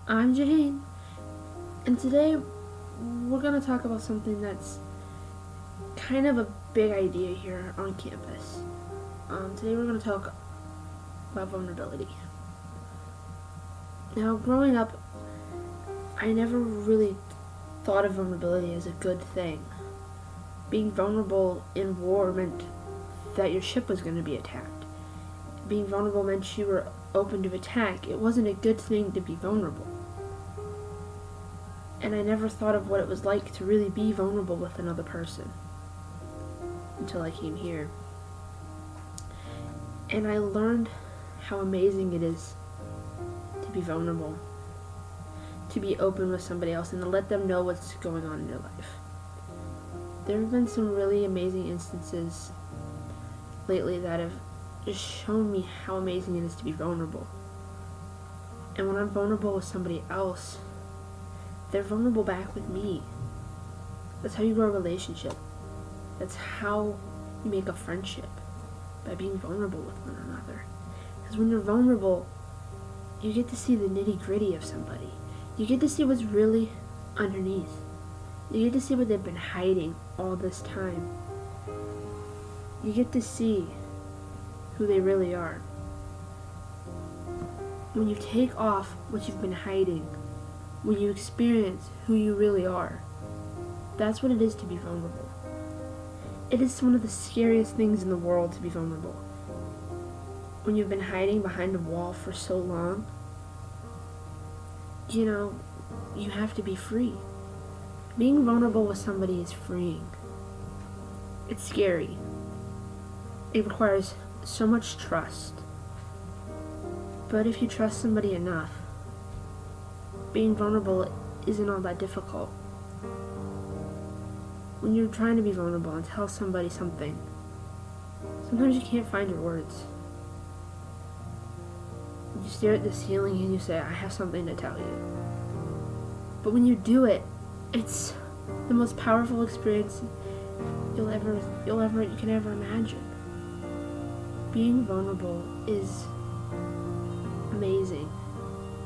I'm Jaheen, and today we're going to talk about something that's kind of a big idea here on campus. Today we're going to talk about vulnerability. Now, growing up, I never really thought of vulnerability as a good thing. Being vulnerable in war meant that your ship was going to be attacked. Being vulnerable meant you were open to attack. It wasn't a good thing to be vulnerable. And I never thought of what it was like to really be vulnerable with another person until I came here. And I learned how amazing it is to be vulnerable, to be open with somebody else, and to let them know what's going on in your life. There have been some really amazing instances lately that have just shown me how amazing it is to be vulnerable. And when I'm vulnerable with somebody else, they're vulnerable back with me. That's how you grow a relationship. That's how you make a friendship, by being vulnerable with one another. Because when you're vulnerable, you get to see the nitty-gritty of somebody. You get to see what's really underneath. You get to see what they've been hiding all this time. You get to see who they really are. When you take off what you've been hiding, when you experience who you really are, that's what it is to be vulnerable. It is one of the scariest things in the world to be vulnerable. When you've been hiding behind a wall for so long, you have to be free. Being vulnerable with somebody is freeing. It's scary. It requires so much trust. But if you trust somebody enough, being vulnerable isn't all that difficult. When you're trying to be vulnerable and tell somebody something, sometimes you can't find your words. You stare at the ceiling and you say, I have something to tell you. But when you do it, it's the most powerful experience you can ever imagine. Being vulnerable is amazing.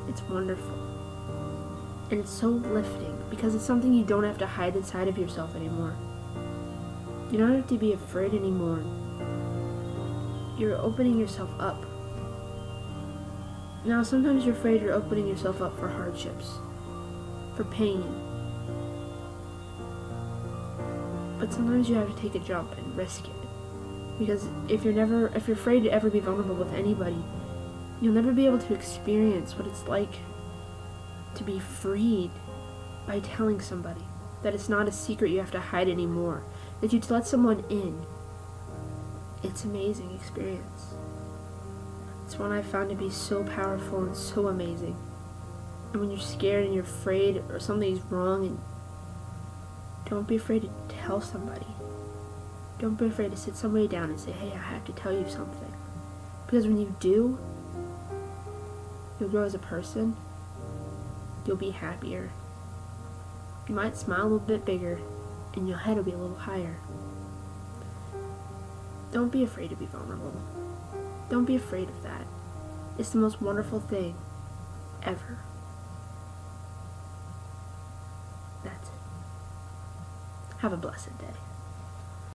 It's wonderful. And it's so lifting because it's something you don't have to hide inside of yourself anymore. You don't have to be afraid anymore. You're opening yourself up. Now, sometimes you're afraid you're opening yourself up for hardships, for pain. But sometimes you have to take a jump and risk it. Because if you're afraid to ever be vulnerable with anybody, you'll never be able to experience what it's like to be freed by telling somebody that it's not a secret you have to hide anymore, that you let someone in. It's an amazing experience. It's one I found to be so powerful and so amazing. And when you're scared and you're afraid or something's wrong, and don't be afraid to tell somebody. Don't be afraid to sit somebody down and say, hey, I have to tell you something. Because when you do, you'll grow as a person. You'll be happier. You might smile a little bit bigger, and your head will be a little higher. Don't be afraid to be vulnerable. Don't be afraid of that. It's the most wonderful thing ever. That's it. Have a blessed day.